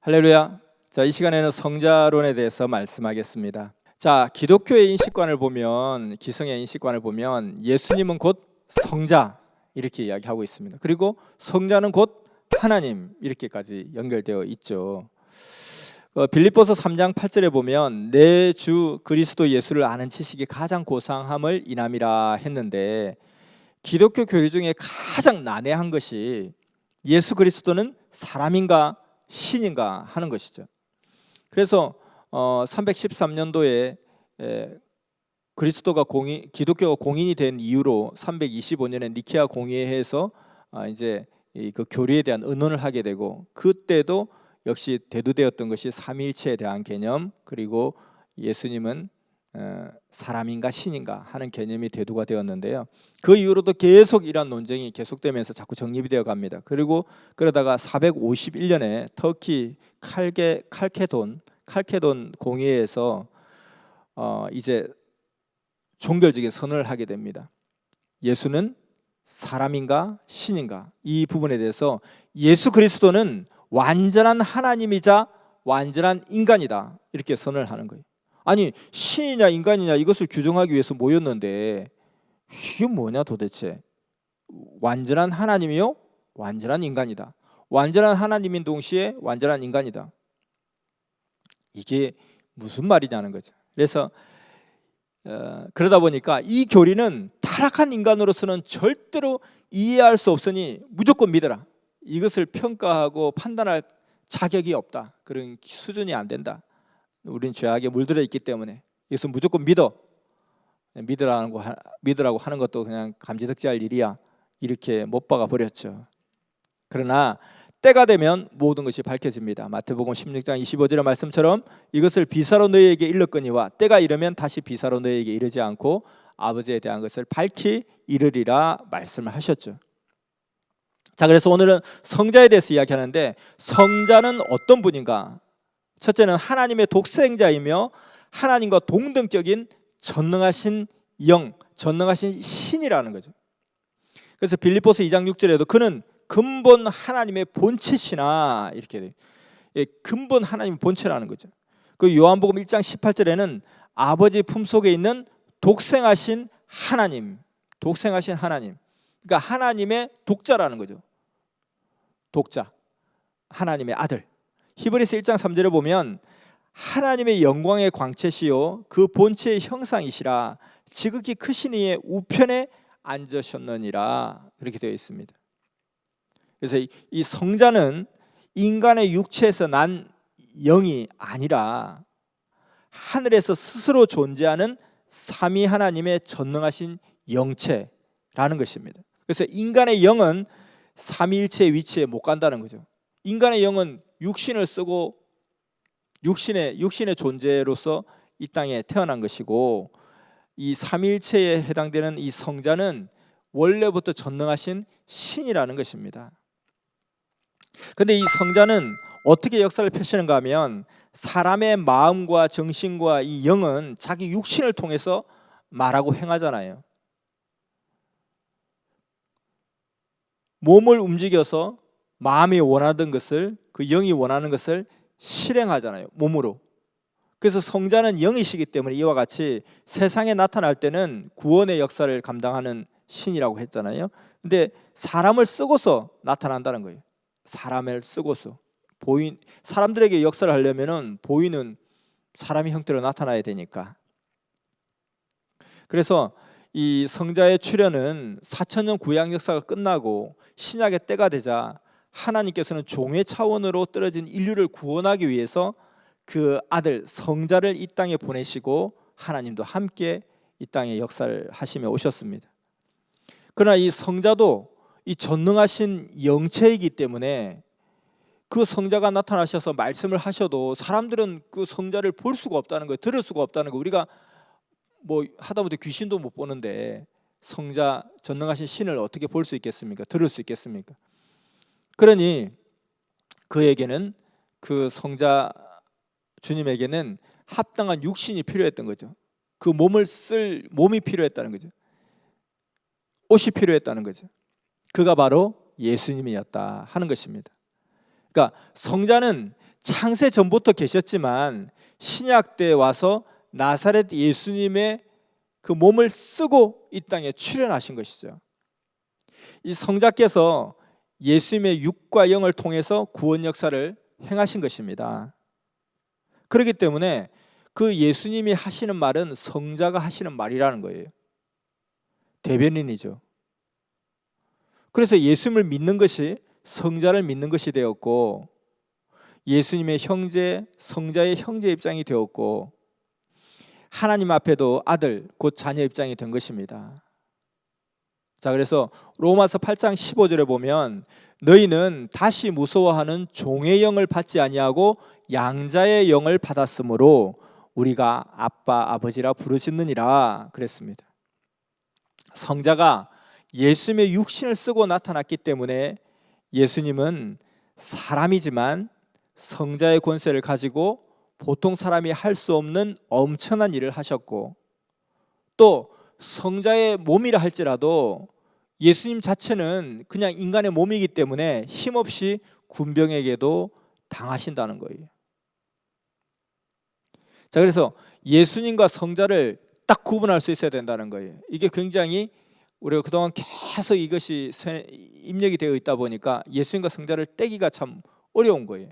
할렐루야. 자, 이 시간에는 성자론에 대해서 말씀하겠습니다. 자, 기독교의 인식관을 보면, 기성의 인식관을 보면 예수님은 곧 성자 이렇게 이야기하고 있습니다. 그리고 성자는 곧 하나님 이렇게까지 연결되어 있죠. 빌립보서 3장 8절에 보면 내 주 그리스도 예수를 아는 지식이 가장 고상함을 인함이라 했는데, 기독교 교리 중에 가장 난해한 것이 예수 그리스도는 사람인가 신인가 하는 것이죠. 그래서 313년도에 기독교가 공인이 된 이후로 325년에 니케아 공의회에서 이제 그 교리에 대한 의논을 하게 되고, 그때도 역시 대두되었던 것이 삼위일체에 대한 개념, 그리고 예수님은 사람인가 신인가 하는 개념이 대두가 되었는데요. 그 이후로도 계속 이러한 논쟁이 계속되면서 자꾸 정립이 되어 갑니다. 그리고 그러다가 451년에 터키 칼케돈 공의회에서 이제 종결적인 선언을 하게 됩니다. 예수는 사람인가 신인가, 이 부분에 대해서 예수 그리스도는 완전한 하나님이자 완전한 인간이다 이렇게 선언을 하는 거예요. 아니, 신이냐 인간이냐 이것을 규정하기 위해서 모였는데 이게 뭐냐 도대체. 완전한 하나님이요 완전한 인간이다, 완전한 하나님인 동시에 완전한 인간이다, 이게 무슨 말이냐는 거죠. 그래서 그러다 보니까 이 교리는 타락한 인간으로서는 절대로 이해할 수 없으니 무조건 믿어라, 이것을 평가하고 판단할 자격이 없다, 그런 수준이 안 된다, 우린 죄악에 물들어 있기 때문에 이것은 무조건 믿으라고 하는 것도 그냥 감지덕지할 일이야, 이렇게 못 박아 버렸죠. 그러나 때가 되면 모든 것이 밝혀집니다. 마태복음 16장 25절의 말씀처럼 이것을 비사로 너희에게 일렀거니와 때가 이르면 다시 비사로 너희에게 이르지 않고 아버지에 대한 것을 밝히 이르리라 말씀을 하셨죠. 자, 그래서 오늘은 성자에 대해서 이야기하는데, 성자는 어떤 분인가? 첫째는 하나님의 독생자이며 하나님과 동등격인 전능하신 영, 전능하신 신이라는 거죠. 그래서 빌립보서 2장 6절에도 그는 근본 하나님의 본체시나 이렇게 돼요. 예, 근본 하나님의 본체라는 거죠. 그 요한복음 1장 18절에는 아버지 품속에 있는 독생하신 하나님, 그러니까 하나님의 독자라는 거죠. 독자, 하나님의 아들. 히브리서 1장 3절에 보면 하나님의 영광의 광채시요 그 본체의 형상이시라 지극히 크신 이의 우편에 앉으셨느니라, 그렇게 되어 있습니다. 그래서 이 성자는 인간의 육체에서 난 영이 아니라 하늘에서 스스로 존재하는 삼위 하나님의 전능하신 영체라는 것입니다. 그래서 인간의 영은 삼위일체의 위치에 못 간다는 거죠. 인간의 영은 육신을 쓰고 육신의 존재로서 이 땅에 태어난 것이고, 이 삼위일체에 해당되는 이 성자는 원래부터 전능하신 신이라는 것입니다. 그런데 이 성자는 어떻게 역사를 펼치는가 하면, 사람의 마음과 정신과 이 영은 자기 육신을 통해서 말하고 행하잖아요. 몸을 움직여서 마음이 원하던 것을, 그 영이 원하는 것을 실행하잖아요, 몸으로. 그래서 성자는 영이시기 때문에 이와 같이 세상에 나타날 때는 구원의 역사를 감당하는 신이라고 했잖아요. 근데 사람을 쓰고서 나타난다는 거예요. 사람을 쓰고서 사람들에게 역사를 하려면은 보이는 사람의 형태로 나타나야 되니까. 그래서 이 성자의 출현은 4,000년 구약 역사가 끝나고 신약의 때가 되자 하나님께서는 종의 차원으로 떨어진 인류를 구원하기 위해서 그 아들 성자를 이 땅에 보내시고 하나님도 함께 이 땅에 역사를 하시며 오셨습니다. 그러나 이 성자도 이 전능하신 영체이기 때문에 그 성자가 나타나셔서 말씀을 하셔도 사람들은 그 성자를 볼 수가 없다는 거예요. 들을 수가 없다는 거예요. 우리가 뭐 하다못해 귀신도 못 보는데 성자, 전능하신 신을 어떻게 볼 수 있겠습니까? 들을 수 있겠습니까? 그러니 그에게는, 그 성자 주님에게는 합당한 육신이 필요했던 거죠. 그 몸을 쓸 몸이 필요했다는 거죠. 옷이 필요했다는 거죠. 그가 바로 예수님이었다 하는 것입니다. 그러니까 성자는 창세 전부터 계셨지만 신약 때 와서 나사렛 예수님의 그 몸을 쓰고 이 땅에 출현하신 것이죠. 이 성자께서 예수님의 육과 영을 통해서 구원 역사를 행하신 것입니다. 그렇기 때문에 그 예수님이 하시는 말은 성자가 하시는 말이라는 거예요. 대변인이죠. 그래서 예수님을 믿는 것이 성자를 믿는 것이 되었고, 예수님의 형제, 성자의 형제 입장이 되었고, 하나님 앞에도 아들, 곧 자녀 입장이 된 것입니다. 자, 그래서 로마서 8장 15절에 보면 너희는 다시 무서워하는 종의 영을 받지 아니하고 양자의 영을 받았으므로 우리가 아빠, 아버지라 부르짖느니라 그랬습니다. 성자가 예수님의 육신을 쓰고 나타났기 때문에 예수님은 사람이지만 성자의 권세를 가지고 보통 사람이 할 수 없는 엄청난 일을 하셨고, 또 성자의 몸이라 할지라도 예수님 자체는 그냥 인간의 몸이기 때문에 힘없이 군병에게도 당하신다는 거예요. 자, 그래서 예수님과 성자를 딱 구분할 수 있어야 된다는 거예요. 이게 굉장히 우리가 그동안 계속 이것이 입력이 되어 있다 보니까 예수님과 성자를 떼기가 참 어려운 거예요.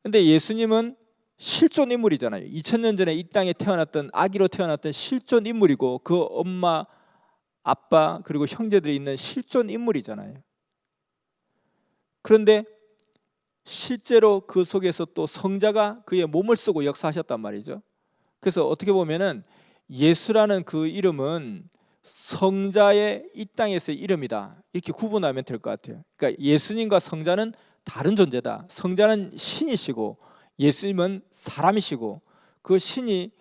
근데 예수님은 실존 인물이잖아요. 2000년 전에 이 땅에 태어났던, 아기로 태어났던 실존 인물이고, 그 엄마, 아빠 그리고 형제들이 있는 실존 인물이잖아요. 그런데 실제로 그 속에서 또 성자가 그의 몸을 쓰고 역사하셨단 말이죠. 그래서 어떻게 보면은 예수라는 그 이름은 성자의 이 땅에서의 이름이다, 이렇게 구분하면 될 것 같아요. 그러니까 예수님과 성자는 다른 존재다. 성자는 신이시고 예수님은 사람이시고, 그 신이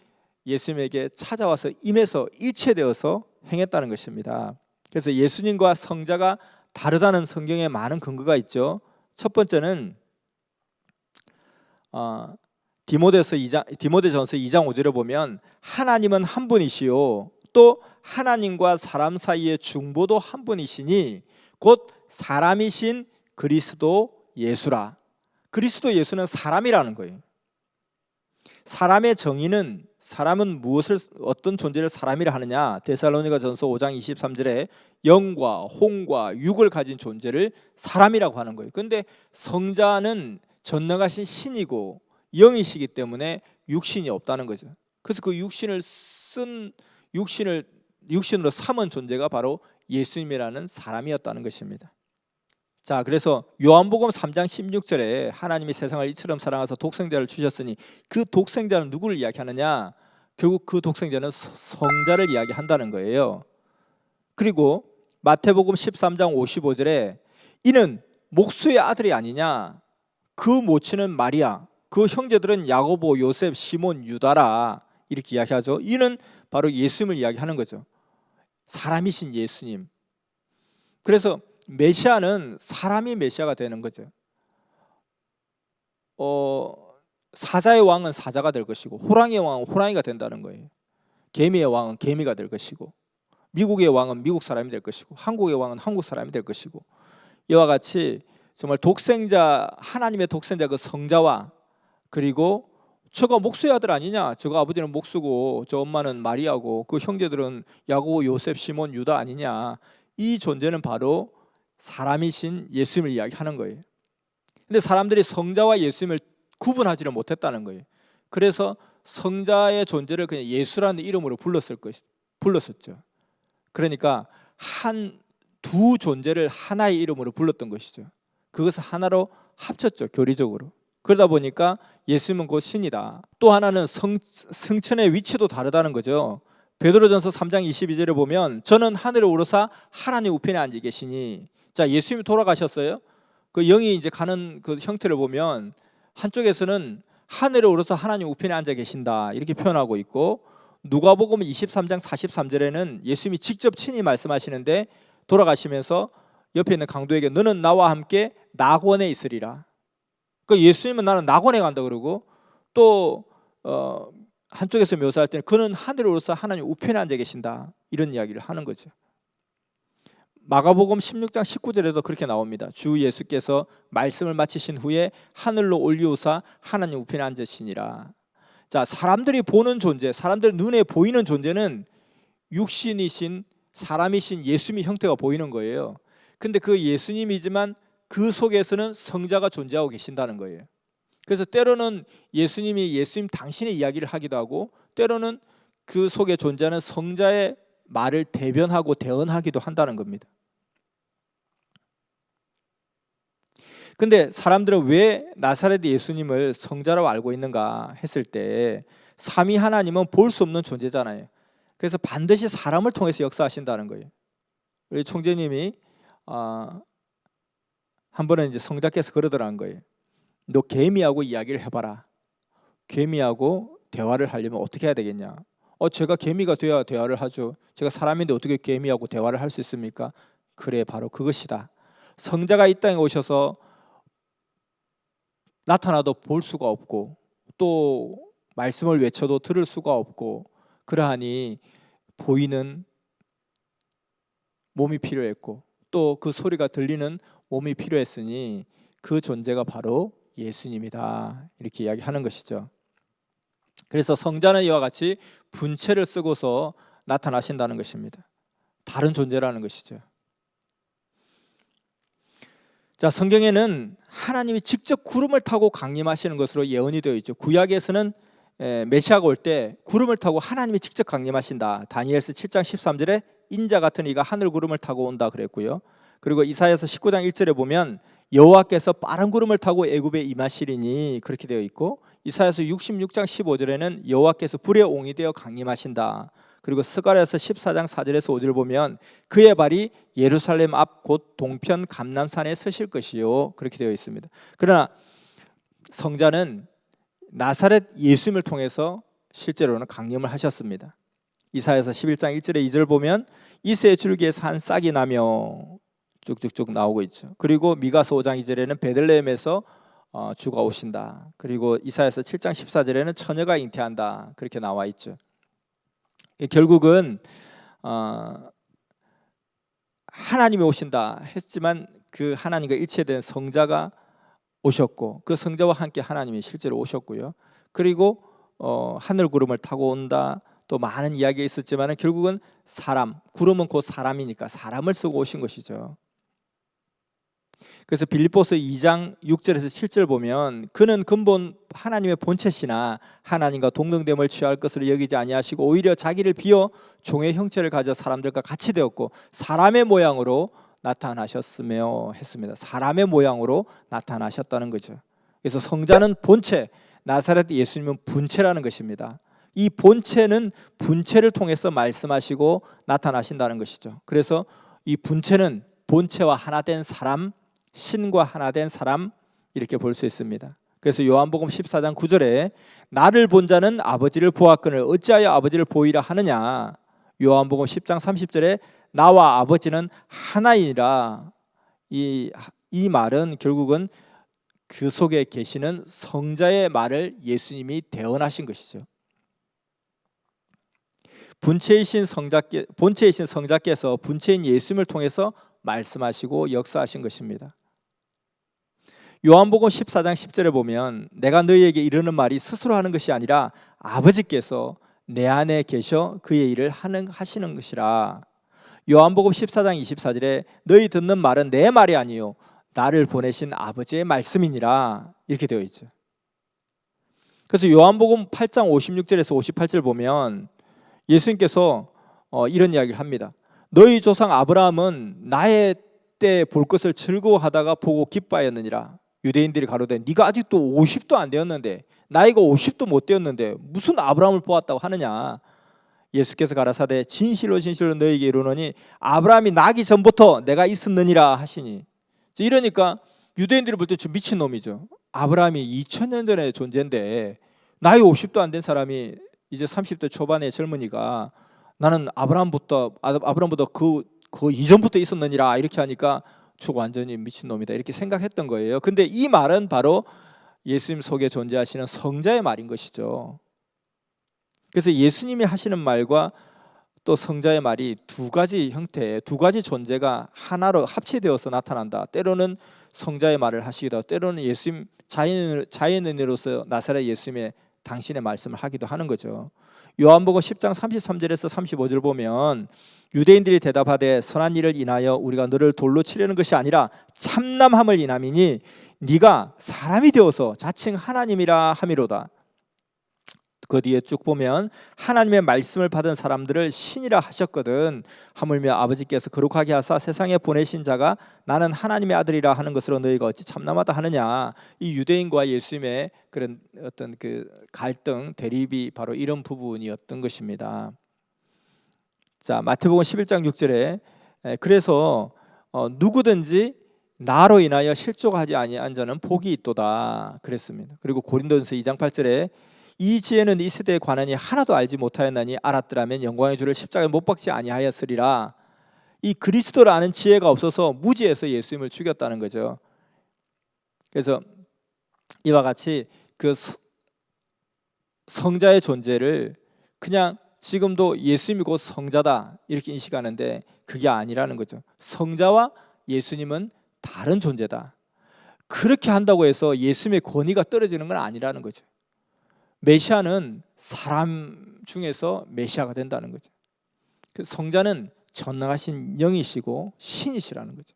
예수님에게 찾아와서 임해서 일체되어서 행했다는 것입니다. 그래서 예수님과 성자가 다르다는 성경에 많은 근거가 있죠. 첫 번째는 디모데전서 2장 5절에 보면 하나님은 한 분이시요 또 하나님과 사람 사이의 중보도 한 분이시니 곧 사람이신 그리스도 예수라. 그리스도 예수는 사람이라는 거예요. 사람의 정의는, 사람은 무엇을, 어떤 존재를 사람이라 하느냐? 데살로니가전서 5장 23절에 영과 혼과 육을 가진 존재를 사람이라고 하는 거예요. 그런데 성자는 전능하신 신이고 영이시기 때문에 육신이 없다는 거죠. 그래서 그 육신으로 삼은 존재가 바로 예수님이라는 사람이었다는 것입니다. 자, 그래서 요한복음 3장 16절에 하나님이 세상을 이처럼 사랑하사 독생자를 주셨으니, 그 독생자는 누구를 이야기하느냐? 결국 그 독생자는 성자를 이야기한다는 거예요. 그리고 마태복음 13장 55절에 이는 목수의 아들이 아니냐? 그 모친은 마리아, 그 형제들은 야고보, 요셉, 시몬, 유다라, 이렇게 이야기하죠. 이는 바로 예수님을 이야기하는 거죠. 사람이신 예수님. 그래서 메시아는 사람이 메시아가 되는 거죠. 사자의 왕은 사자가 될 것이고, 호랑이의 왕은 호랑이가 된다는 거예요. 개미의 왕은 개미가 될 것이고, 미국의 왕은 미국 사람이 될 것이고, 한국의 왕은 한국 사람이 될 것이고, 이와 같이 정말 독생자, 하나님의 독생자 그 성자와, 그리고 저가 목수의 아들 아니냐? 저가 아버지는 목수고 저 엄마는 마리아고 그 형제들은 야고보, 요셉, 시몬, 유다 아니냐? 이 존재는 바로 사람이신 예수님을 이야기하는 거예요. 근데 사람들이 성자와 예수님을 구분하지를 못했다는 거예요. 그래서 성자의 존재를 그냥 예수라는 이름으로 불렀었죠. 그러니까 두 존재를 하나의 이름으로 불렀던 것이죠. 그것을 하나로 합쳤죠, 교리적으로. 그러다 보니까 예수님은 곧 신이다. 또 하나는 성천의 위치도 다르다는 거죠. 베드로전서 3장 22절에 보면 저는 하늘에 오르사 하나님 우편에 앉아 계시니, 자, 예수님이 돌아가셨어요. 그 영이 이제 가는 그 형태를 보면 한쪽에서는 하늘에 오르사 하나님 우편에 앉아 계신다, 이렇게 표현하고 있고, 누가복음 23장 43절에는 예수님이 직접 친히 말씀하시는데, 돌아가시면서 옆에 있는 강도에게 너는 나와 함께 낙원에 있으리라. 그러니까 예수님은 나는 낙원에 간다 그러고, 또 한쪽에서 묘사할 때는 그는 하늘에 오르사 하나님 우편에 앉아 계신다, 이런 이야기를 하는 거죠. 마가복음 16장 19절에도 그렇게 나옵니다. 주 예수께서 말씀을 마치신 후에 하늘로 올리우사 하나님 우편에 앉으시니라. 자, 사람들이 보는 존재, 사람들 눈에 보이는 존재는 육신이신 사람이신 예수님의 형태가 보이는 거예요. 근데 그 예수님이지만 그 속에서는 성자가 존재하고 계신다는 거예요. 그래서 때로는 예수님이 예수님 당신의 이야기를 하기도 하고, 때로는 그 속에 존재하는 성자의 말을 대변하고 대언하기도 한다는 겁니다. 근데 사람들은 왜 나사렛 예수님을 성자라고 알고 있는가 했을 때, 삼위 하나님은 볼 수 없는 존재잖아요. 그래서 반드시 사람을 통해서 역사하신다는 거예요. 우리 총재님이 한 번은 이제 성자께서 그러더라는 거예요. 너 개미하고 이야기를 해봐라. 개미하고 대화를 하려면 어떻게 해야 되겠냐? 제가 개미가 돼야 대화를 하죠. 제가 사람인데 어떻게 개미하고 대화를 할 수 있습니까? 그래, 바로 그것이다. 성자가 이 땅에 오셔서 나타나도 볼 수가 없고, 또 말씀을 외쳐도 들을 수가 없고, 그러하니 보이는 몸이 필요했고, 또 그 소리가 들리는 몸이 필요했으니 그 존재가 바로 예수님이다, 이렇게 이야기하는 것이죠. 그래서 성자는 이와 같이 분체를 쓰고서 나타나신다는 것입니다. 다른 존재라는 것이죠. 자, 성경에는 하나님이 직접 구름을 타고 강림하시는 것으로 예언이 되어 있죠. 구약에서는 메시아가 올 때 구름을 타고 하나님이 직접 강림하신다. 다니엘서 7장 13절에 인자 같은 이가 하늘 구름을 타고 온다 그랬고요. 그리고 이사야서 19장 1절에 보면 여호와께서 빠른 구름을 타고 애굽에 임하시리니, 그렇게 되어 있고, 이사야서 66장 15절에는 여호와께서 불의 옹이 되어 강림하신다. 그리고 스가랴서 14장 4절에서 5절 보면 그의 발이 예루살렘 앞 곧 동편 감람산에 서실 것이요, 그렇게 되어 있습니다. 그러나 성자는 나사렛 예수님을 통해서 실제로는 강림을 하셨습니다. 이사야서 11장 1절에 2절 보면 이새의 줄기에서 한 싹이 나며 쭉쭉쭉 나오고 있죠. 그리고 미가서 5장 2절에는 베들레헴에서 주가 오신다. 그리고 이사야서 7장 14절에는 처녀가 잉태한다, 그렇게 나와 있죠. 결국은 하나님이 오신다 했지만 그 하나님과 일체된 성자가 오셨고, 그 성자와 함께 하나님이 실제로 오셨고요. 그리고 하늘 구름을 타고 온다, 또 많은 이야기가 있었지만 결국은 사람, 구름은 곧 사람이니까 사람을 쓰고 오신 것이죠. 그래서 빌립보서 2장 6절에서 7절 보면 그는 근본 하나님의 본체시나 하나님과 동등됨을 취할 것으로 여기지 아니하시고 오히려 자기를 비어 종의 형체를 가져 사람들과 같이 되었고 사람의 모양으로 나타나셨으며 했습니다. 사람의 모양으로 나타나셨다는 거죠. 그래서 성자는 본체, 나사렛 예수님은 분체라는 것입니다. 이 본체는 분체를 통해서 말씀하시고 나타나신다는 것이죠. 그래서 이 분체는 본체와 하나 된 사람, 신과 하나 된 사람, 이렇게 볼 수 있습니다. 그래서 요한복음 14장 9절에 나를 본 자는 아버지를 보았거늘 어찌하여 아버지를 보이라 하느냐. 요한복음 10장 30절에 나와 아버지는 하나이라. 이 말은 결국은 그 속에 계시는 성자의 말을 예수님이 대언하신 것이죠. 본체이신 성자께서 본체인 예수님을 통해서 말씀하시고 역사하신 것입니다. 요한복음 14장 10절에 보면 내가 너희에게 이르는 말이 스스로 하는 것이 아니라 아버지께서 내 안에 계셔 그의 일을 하시는 것이라. 요한복음 14장 24절에 너희 듣는 말은 내 말이 아니요 나를 보내신 아버지의 말씀이니라, 이렇게 되어 있죠. 그래서 요한복음 8장 56절에서 58절 보면 예수님께서 이런 이야기를 합니다. 너희 조상 아브라함은 나의 때 볼 것을 즐거워하다가 보고 기뻐하였느니라. 유대인들이 가로되 네가 아직도 50도 안 되었는데 나이가 50도 못 되었는데 무슨 아브라함을 보았다고 하느냐. 예수께서 가라사대 진실로 진실로 너희에게 이르노니 아브라함이 나기 전부터 내가 있었느니라 하시니. 이러니까 유대인들이 볼 때 저 미친놈이죠. 아브라함이 2000년 전에 존재인데 나이 50도 안 된 사람이 이제 30대 초반의 젊은이가 나는 아브라함보다 그 이전부터 있었느니라, 이렇게 하니까 저 완전히 미친놈이다, 이렇게 생각했던 거예요. 근데 이 말은 바로 예수님 속에 존재하시는 성자의 말인 것이죠. 그래서 예수님이 하시는 말과 또 성자의 말이 두 가지 형태, 두 가지 존재가 하나로 합치되어서 나타난다. 때로는 성자의 말을 하시기도 하고, 때로는 예수님 자연인으로서 나사렛 예수님의 당신의 말씀을 하기도 하는 거죠. 요한복음 10장 33절에서 35절 보면 유대인들이 대답하되 선한 일을 인하여 우리가 너를 돌로 치려는 것이 아니라 참남함을 인함이니 네가 사람이 되어서 자칭 하나님이라 함이로다. 그 뒤에 쭉 보면 하나님의 말씀을 받은 사람들을 신이라 하셨거든. 하물며 아버지께서 거룩하게 하사 세상에 보내신 자가 나는 하나님의 아들이라 하는 것으로 너희가 어찌 참남하다 하느냐. 이 유대인과 예수님의 그런 어떤 그 갈등, 대립이 바로 이런 부분이었던 것입니다. 자, 마태복음 11장 6절에 그래서 누구든지 나로 인하여 실족하지 아니한 자는 복이 있도다 그랬습니다. 그리고 고린도전서 2장 8절에 이 지혜는 이 세대에 관하니 하나도 알지 못하였나니 알았더라면 영광의 주를 십자가에 못 박지 아니하였으리라. 이 그리스도를 아는 지혜가 없어서 무지해서 예수님을 죽였다는 거죠. 그래서 이와 같이 그 성자의 존재를 그냥 지금도 예수님이 곧 성자다 이렇게 인식하는데 그게 아니라는 거죠. 성자와 예수님은 다른 존재다. 그렇게 한다고 해서 예수님의 권위가 떨어지는 건 아니라는 거죠. 메시아는 사람 중에서 메시아가 된다는 거죠. 그 성자는 전능하신 영이시고 신이시라는 거죠.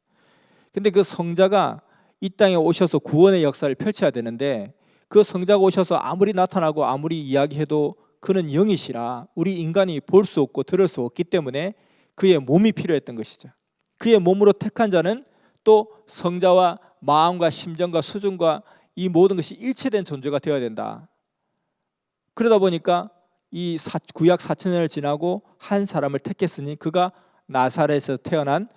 근데 그 성자가 이 땅에 오셔서 구원의 역사를 펼쳐야 되는데 그 성자가 오셔서 아무리 나타나고 아무리 이야기해도 그는 영이시라 우리 인간이 볼 수 없고 들을 수 없기 때문에 그의 몸이 필요했던 것이죠. 그의 몸으로 택한 자는 또 성자와 마음과 심정과 수준과 이 모든 것이 일체된 존재가 되어야 된다. 그러다 보니까 이 구약 4,000년을 지나고 한 사람을 택했으니 그가 나사렛에서 태어난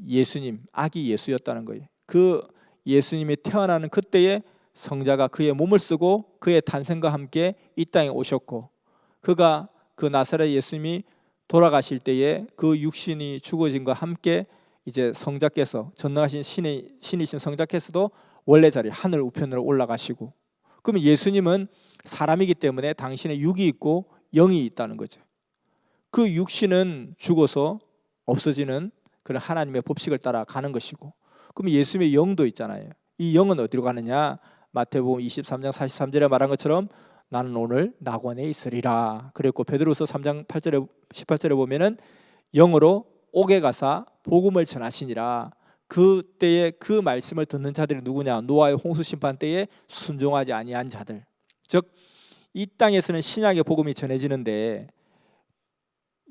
예수님, 아기 예수였다는 거예요. 그 예수님이 태어나는 그때에 성자가 그의 몸을 쓰고 그의 탄생과 함께 이 땅에 오셨고 그가 그 나사렛 예수님이 돌아가실 때에 그 육신이 죽어진과 함께 이제 성자께서 전능하신 신이신 성자께서도 원래 자리 하늘 우편으로 올라가시고 그러면 예수님은 사람이기 때문에 당신의 육이 있고 영이 있다는 거죠. 그 육신은 죽어서 없어지는 그런 하나님의 법칙을 따라 가는 것이고 그럼 예수님의 영도 있잖아요. 이 영은 어디로 가느냐? 마태복음 23장 43절에 말한 것처럼 나는 오늘 낙원에 있으리라 그랬고 베드로서 3장 8절에 18절에 보면은 영으로 옥에 가사 복음을 전하시니라. 그때에 그 말씀을 듣는 자들이 누구냐? 노아의 홍수 심판 때에 순종하지 아니한 자들. 즉 이 땅에서는 신약의 복음이 전해지는데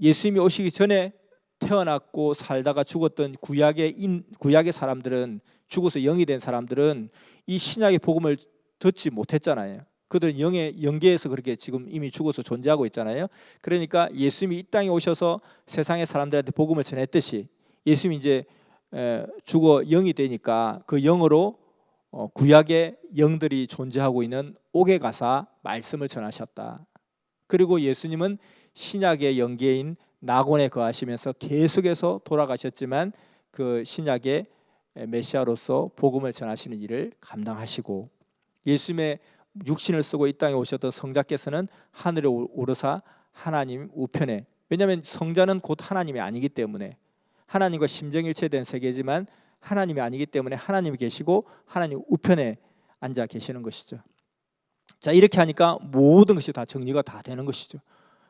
예수님이 오시기 전에 태어났고 살다가 죽었던 구약의 사람들은 죽어서 영이 된 사람들은 이 신약의 복음을 듣지 못했잖아요. 그들은 영의 영계에서 그렇게 지금 이미 죽어서 존재하고 있잖아요. 그러니까 예수님이 이 땅에 오셔서 세상의 사람들한테 복음을 전했듯이 예수님이 이제 죽어 영이 되니까 그 영으로 구약의 영들이 존재하고 있는 옥에 가사 말씀을 전하셨다. 그리고 예수님은 신약의 영계인 낙원에 거하시면서 계속해서 돌아가셨지만 그 신약의 메시아로서 복음을 전하시는 일을 감당하시고 예수님의 육신을 쓰고 이 땅에 오셨던 성자께서는 하늘에 오르사 하나님 우편에 왜냐하면 성자는 곧 하나님이 아니기 때문에 하나님과 심정일체된 세계지만 하나님이 아니기 때문에 하나님이 계시고 하나님 우편에 앉아 계시는 것이죠. 자 이렇게 하니까 모든 것이 다 정리가 다 되는 것이죠.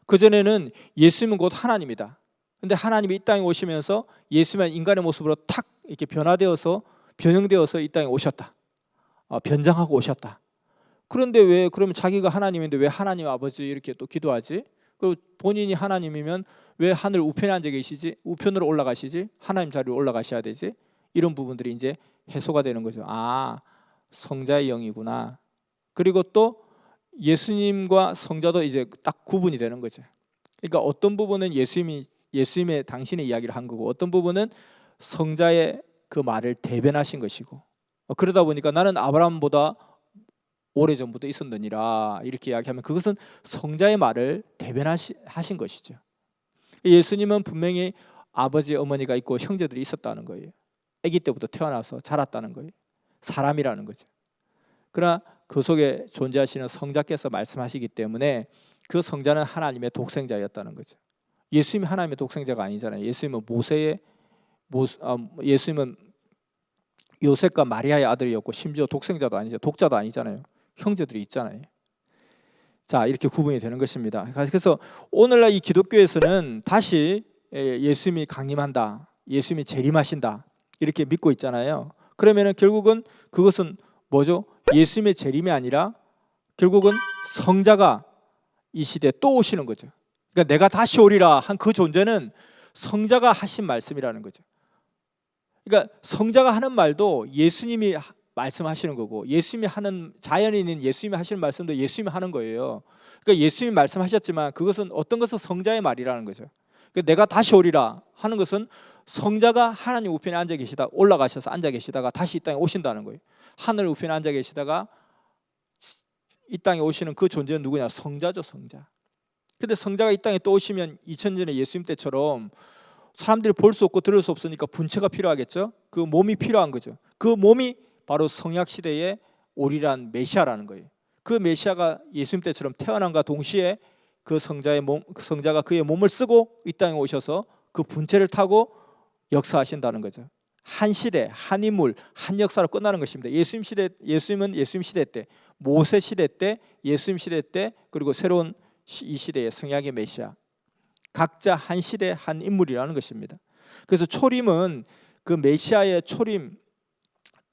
그전에는 예수님은 곧 하나님이다. 근데 하나님이 이 땅에 오시면서 예수님은 인간의 모습으로 탁 이렇게 변형되어서 이 땅에 오셨다. 변장하고 오셨다. 그런데 왜 그러면 자기가 하나님인데 왜 하나님 아버지 이렇게 또 기도하지? 그 본인이 하나님이면 왜 하늘 우편에 앉아 계시지? 우편으로 올라가시지? 하나님 자리로 올라가셔야 되지? 이런 부분들이 이제 해소가 되는 거죠. 아, 성자의 영이구나. 그리고 또 예수님과 성자도 이제 딱 구분이 되는 거죠. 그러니까 어떤 부분은 예수님의 당신의 이야기를 한 거고 어떤 부분은 성자의 그 말을 대변하신 것이고 그러다 보니까 나는 아브라함보다 오래전부터 있었느니라 이렇게 이야기하면 그것은 성자의 말을 대변하신 것이죠. 예수님은 분명히 아버지 어머니가 있고 형제들이 있었다는 거예요. 아기 때부터 태어나서 자랐다는 거예요. 사람이라는 거죠. 그러나 그 속에 존재하시는 성자께서 말씀하시기 때문에 그 성자는 하나님의 독생자였다는 거죠. 예수님이 하나님의 독생자가 아니잖아요. 예수님은 요셉과 마리아의 아들이었고 심지어 독생자도 아니죠. 독자도 아니잖아요. 형제들이 있잖아요. 자, 이렇게 구분이 되는 것입니다. 그래서 오늘날 이 기독교에서는 다시 예수님이 강림한다, 예수님이 재림하신다 이렇게 믿고 있잖아요. 그러면은 결국은 그것은 뭐죠? 예수님의 재림이 아니라 결국은 성자가 이 시대에 또 오시는 거죠. 그러니까 내가 다시 오리라 한 그 존재는 성자가 하신 말씀이라는 거죠. 그러니까 성자가 하는 말도 예수님이 말씀하시는 거고, 예수님이 하는, 자연인인 예수님이 하시는 말씀도 예수님이 하는 거예요. 그러니까 예수님이 말씀하셨지만 그것은 어떤 것은 성자의 말이라는 거죠. 그러니까 내가 다시 오리라 하는 것은 성자가 하나님 우편에 앉아 계시다, 올라가셔서 앉아 계시다가 다시 이 땅에 오신다는 거예요. 하늘 우편에 앉아 계시다가 이 땅에 오시는 그 존재는 누구냐? 성자죠, 성자. 근데 성자가 이 땅에 또 오시면 2000년의 예수님 때처럼 사람들이 볼 수 없고 들을 수 없으니까 분체가 필요하겠죠. 그 몸이 필요한 거죠. 그 몸이 바로 성약 시대의 오리란 메시아라는 거예요. 그 메시아가 예수님 때처럼 태어남과 동시에 그 성자가 그의 몸을 쓰고 이 땅에 오셔서 그 분체를 타고 역사하신다는 거죠. 한 시대, 한 인물, 한 역사로 끝나는 것입니다. 예수님은 예수님 시대 때, 모세 시대 때, 예수님 시대 때, 그리고 새로운 이 시대의 성약의 메시아, 각자 한 시대 한 인물이라는 것입니다. 그래서 초림은 그 메시아의 초림,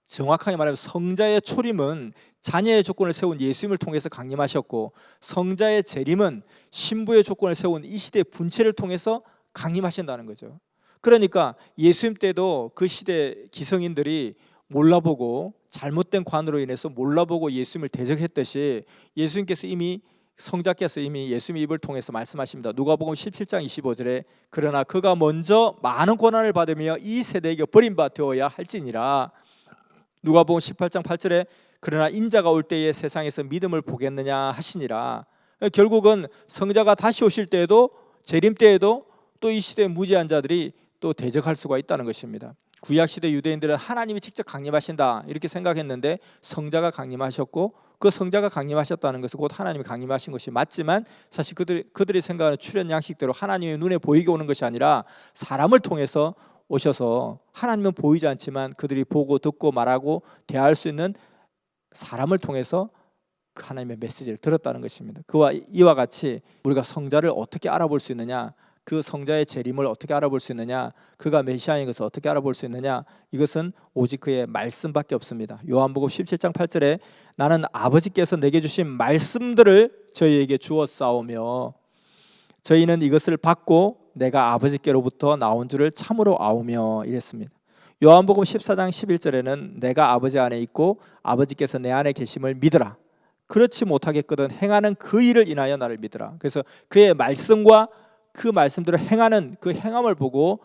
정확하게 말하면 성자의 초림은 자녀의 조건을 세운 예수님을 통해서 강림하셨고, 성자의 재림은 신부의 조건을 세운 이 시대의 분체를 통해서 강림하신다는 거죠. 그러니까 예수님 때도 그 시대 기성인들이 몰라보고 잘못된 관으로 인해서 몰라보고 예수님을 대적했듯이 성자께서 이미 예수님의 입을 통해서 말씀하십니다. 누가복음 17장 25절에 그러나 그가 먼저 많은 고난을 받으며 이 세대에게 버림받아 되어야 할지니라. 누가복음 18장 8절에 그러나 인자가 올 때에 세상에서 믿음을 보겠느냐 하시니라. 결국은 성자가 다시 오실 때에도, 재림 때에도 또 이 시대의 무지한 자들이 또 대적할 수가 있다는 것입니다. 구약시대 유대인들은 하나님이 직접 강림하신다 이렇게 생각했는데 성자가 강림하셨고, 그 성자가 강림하셨다는 것은 곧 하나님이 강림하신 것이 맞지만, 사실 그들이 생각하는 출현 양식대로 하나님의 눈에 보이게 오는 것이 아니라 사람을 통해서 오셔서, 하나님은 보이지 않지만 그들이 보고 듣고 말하고 대할 수 있는 사람을 통해서 그 하나님의 메시지를 들었다는 것입니다. 그와 이와 같이 우리가 성자를 어떻게 알아볼 수 있느냐, 그 성자의 재림을 어떻게 알아볼 수 있느냐, 그가 메시아인 것을 어떻게 알아볼 수 있느냐, 이것은 오직 그의 말씀밖에 없습니다. 요한복음 17장 8절에 나는 아버지께서 내게 주신 말씀들을 저희에게 주었사오며 저희는 이것을 받고 내가 아버지께로부터 나온 줄을 참으로 아오며 이랬습니다. 요한복음 14장 11절에는 내가 아버지 안에 있고 아버지께서 내 안에 계심을 믿으라. 그렇지 못하겠거든 행하는 그 일을 인하여 나를 믿으라. 그래서 그의 말씀과 그 말씀대로 행하는 그 행함을 보고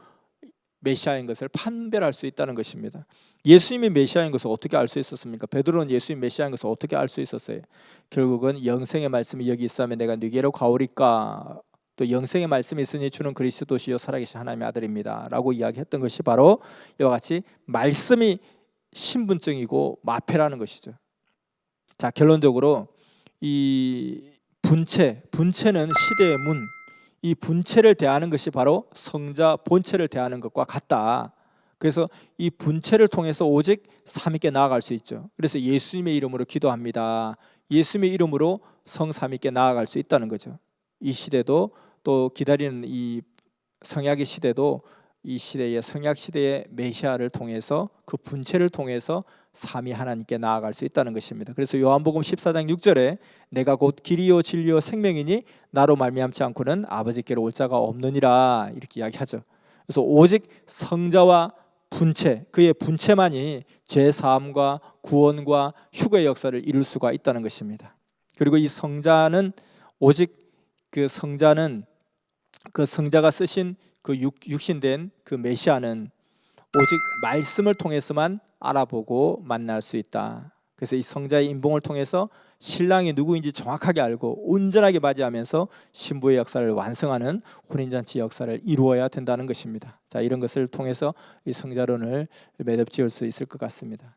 메시아인 것을 판별할 수 있다는 것입니다. 예수님이 메시아인 것을 어떻게 알 수 있었습니까? 베드로는 예수님 메시아인 것을 어떻게 알 수 있었어요? 결국은 영생의 말씀이 여기 있으면 내가 네게로 가오리까, 또 영생의 말씀이 있으니 주는 그리스도시요 살아계신 하나님의 아들입니다 라고 이야기했던 것이 바로 이와 같이 말씀이 신분증이고 마패라는 것이죠. 자, 결론적으로 이 분체는 시대의 문, 이 분체를 대하는 것이 바로 성자 본체를 대하는 것과 같다. 그래서 이 분체를 통해서 오직 삼위께 나아갈 수 있죠. 그래서 예수님의 이름으로 기도합니다. 예수님의 이름으로 성 삼위께 나아갈 수 있다는 거죠. 이 시대도, 또 기다리는 이 성약의 시대도 이 시대의 성약 시대의 메시아를 통해서, 그 분체를 통해서 삼위 하나님께 나아갈 수 있다는 것입니다. 그래서 요한복음 14장 6절에 내가 곧 길이요 진리요 생명이니 나로 말미암지 않고는 아버지께로 올 자가 없느니라 이렇게 이야기하죠. 그래서 오직 성자와 분체, 그의 분체만이 죄 사함과 구원과 휴거의 역사를 이룰 수가 있다는 것입니다. 그리고 이 성자는 오직 그 성자가 쓰신 그 육신된 그 메시아는 오직 말씀을 통해서만 알아보고 만날 수 있다. 그래서 이 성자의 인봉을 통해서 신랑이 누구인지 정확하게 알고 온전하게 맞이하면서 신부의 역사를 완성하는 혼인잔치 역사를 이루어야 된다는 것입니다. 자, 이런 것을 통해서 이 성자론을 매듭 지을 수 있을 것 같습니다.